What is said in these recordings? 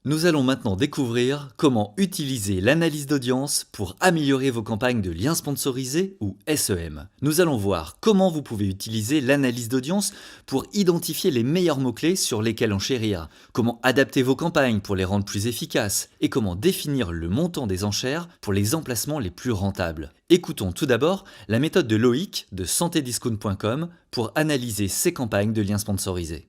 Nous allons maintenant découvrir comment utiliser l'analyse d'audience pour améliorer vos campagnes de liens sponsorisés ou SEM. Nous allons voir comment vous pouvez utiliser l'analyse d'audience pour identifier les meilleurs mots-clés sur lesquels enchérir, comment adapter vos campagnes pour les rendre plus efficaces et comment définir le montant des enchères pour les emplacements les plus rentables. Écoutons tout d'abord la méthode de Loïc de santediscount.com pour analyser ses campagnes de liens sponsorisés.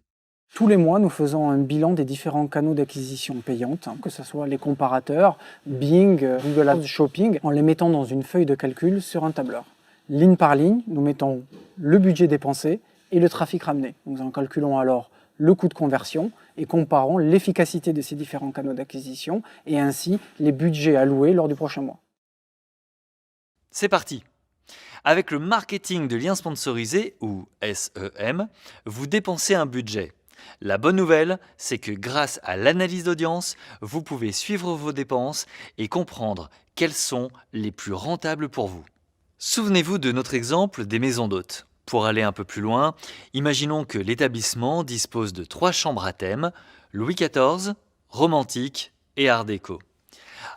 Tous les mois, nous faisons un bilan des différents canaux d'acquisition payante, que ce soit les comparateurs, Bing, Google Ads Shopping, en les mettant dans une feuille de calcul sur un tableur. Ligne par ligne, nous mettons le budget dépensé et le trafic ramené. Nous en calculons alors le coût de conversion et comparons l'efficacité de ces différents canaux d'acquisition et ainsi les budgets alloués lors du prochain mois. C'est parti! Avec le marketing de liens sponsorisés, ou SEM, vous dépensez un budget. La bonne nouvelle, c'est que grâce à l'analyse d'audience, vous pouvez suivre vos dépenses et comprendre quelles sont les plus rentables pour vous. Souvenez-vous de notre exemple des maisons d'hôtes. Pour aller un peu plus loin, imaginons que l'établissement dispose de 3 chambres à thème, Louis XIV, romantique et art déco.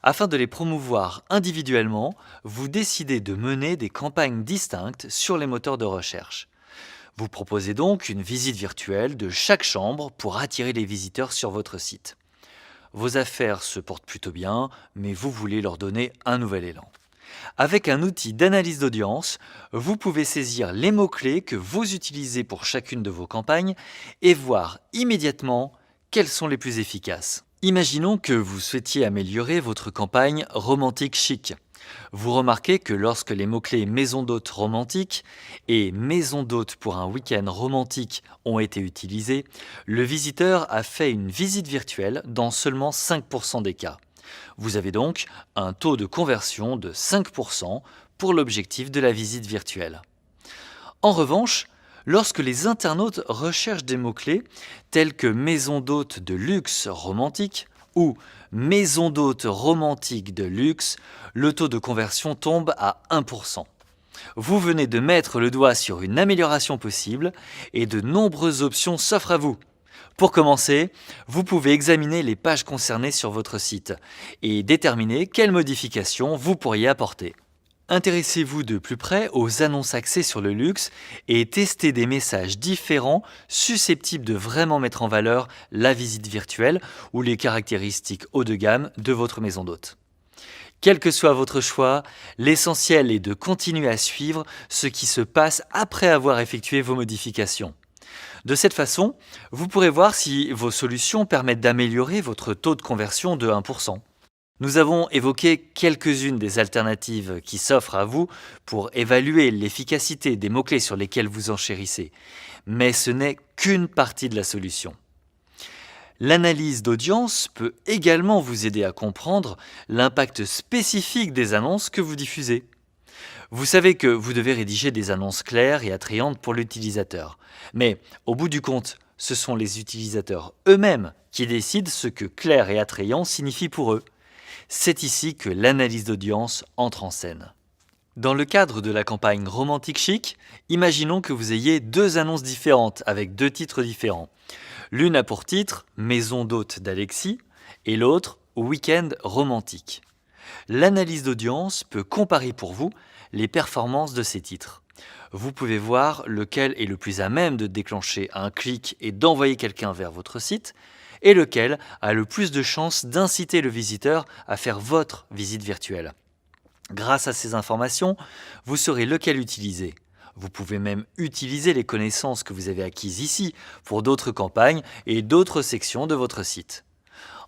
Afin de les promouvoir individuellement, vous décidez de mener des campagnes distinctes sur les moteurs de recherche. Vous proposez donc une visite virtuelle de chaque chambre pour attirer les visiteurs sur votre site. Vos affaires se portent plutôt bien, mais vous voulez leur donner un nouvel élan. Avec un outil d'analyse d'audience, vous pouvez saisir les mots-clés que vous utilisez pour chacune de vos campagnes et voir immédiatement quels sont les plus efficaces. Imaginons que vous souhaitiez améliorer votre campagne romantique chic. Vous remarquez que lorsque les mots-clés maison d'hôte romantique et maison d'hôte pour un week-end romantique ont été utilisés, le visiteur a fait une visite virtuelle dans seulement 5% des cas. Vous avez donc un taux de conversion de 5% pour l'objectif de la visite virtuelle. En revanche, lorsque les internautes recherchent des mots-clés tels que maison d'hôte de luxe romantique ou maison d'hôte romantique de luxe, le taux de conversion tombe à 1%. Vous venez de mettre le doigt sur une amélioration possible et de nombreuses options s'offrent à vous. Pour commencer, vous pouvez examiner les pages concernées sur votre site et déterminer quelles modifications vous pourriez apporter. Intéressez-vous de plus près aux annonces axées sur le luxe et testez des messages différents susceptibles de vraiment mettre en valeur la visite virtuelle ou les caractéristiques haut de gamme de votre maison d'hôte. Quel que soit votre choix, l'essentiel est de continuer à suivre ce qui se passe après avoir effectué vos modifications. De cette façon, vous pourrez voir si vos solutions permettent d'améliorer votre taux de conversion de 1%. Nous avons évoqué quelques-unes des alternatives qui s'offrent à vous pour évaluer l'efficacité des mots-clés sur lesquels vous enchérissez, mais ce n'est qu'une partie de la solution. L'analyse d'audience peut également vous aider à comprendre l'impact spécifique des annonces que vous diffusez. Vous savez que vous devez rédiger des annonces claires et attrayantes pour l'utilisateur, mais au bout du compte, ce sont les utilisateurs eux-mêmes qui décident ce que clair et attrayant signifie pour eux. C'est ici que l'analyse d'audience entre en scène. Dans le cadre de la campagne romantique chic, imaginons que vous ayez 2 annonces différentes avec 2 titres différents. L'une a pour titre Maison d'hôte d'Alexis et l'autre Week-end romantique. L'analyse d'audience peut comparer pour vous les performances de ces titres. Vous pouvez voir lequel est le plus à même de déclencher un clic et d'envoyer quelqu'un vers votre site et lequel a le plus de chances d'inciter le visiteur à faire votre visite virtuelle. Grâce à ces informations, vous saurez lequel utiliser. Vous pouvez même utiliser les connaissances que vous avez acquises ici pour d'autres campagnes et d'autres sections de votre site.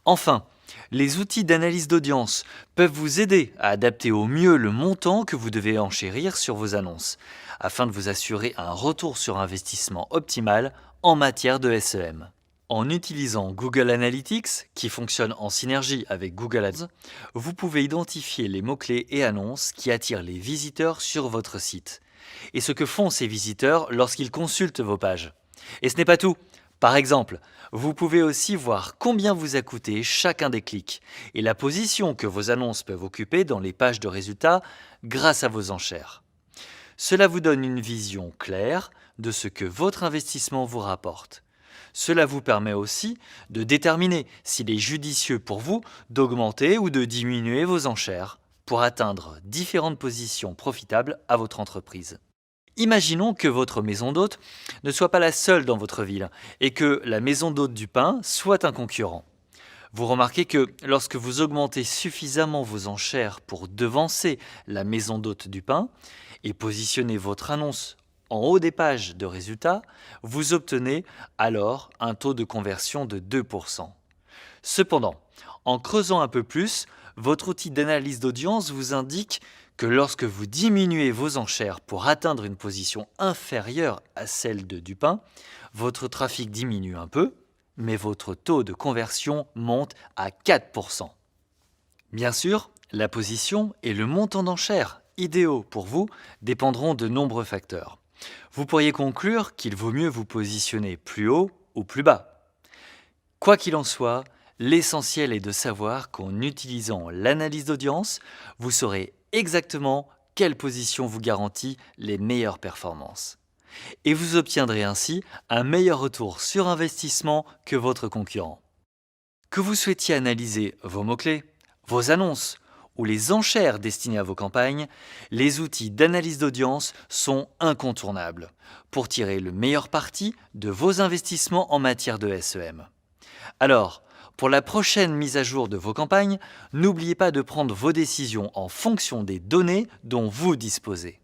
Enfin, les outils d'analyse d'audience peuvent vous aider à adapter au mieux le montant que vous devez enchérir sur vos annonces, afin de vous assurer un retour sur investissement optimal en matière de SEM. En utilisant Google Analytics, qui fonctionne en synergie avec Google Ads, vous pouvez identifier les mots-clés et annonces qui attirent les visiteurs sur votre site, et ce que font ces visiteurs lorsqu'ils consultent vos pages. Et ce n'est pas tout. Par exemple, vous pouvez aussi voir combien vous a coûté chacun des clics et la position que vos annonces peuvent occuper dans les pages de résultats grâce à vos enchères. Cela vous donne une vision claire de ce que votre investissement vous rapporte. Cela vous permet aussi de déterminer s'il est judicieux pour vous d'augmenter ou de diminuer vos enchères pour atteindre différentes positions profitables à votre entreprise. Imaginons que votre maison d'hôte ne soit pas la seule dans votre ville et que la maison d'hôte du pain soit un concurrent. Vous remarquez que lorsque vous augmentez suffisamment vos enchères pour devancer la maison d'hôte du pain et positionner votre annonce en haut des pages de résultats, vous obtenez alors un taux de conversion de 2%. Cependant, en creusant un peu plus, votre outil d'analyse d'audience vous indique que lorsque vous diminuez vos enchères pour atteindre une position inférieure à celle de Dupin, votre trafic diminue un peu, mais votre taux de conversion monte à 4%. Bien sûr, la position et le montant d'enchères idéaux pour vous dépendront de nombreux facteurs. Vous pourriez conclure qu'il vaut mieux vous positionner plus haut ou plus bas. Quoi qu'il en soit, l'essentiel est de savoir qu'en utilisant l'analyse d'audience, vous saurez exactement quelle position vous garantit les meilleures performances. Et vous obtiendrez ainsi un meilleur retour sur investissement que votre concurrent. Que vous souhaitiez analyser vos mots-clés, vos annonces ou les enchères destinées à vos campagnes, les outils d'analyse d'audience sont incontournables pour tirer le meilleur parti de vos investissements en matière de SEM. Alors, pour la prochaine mise à jour de vos campagnes, n'oubliez pas de prendre vos décisions en fonction des données dont vous disposez.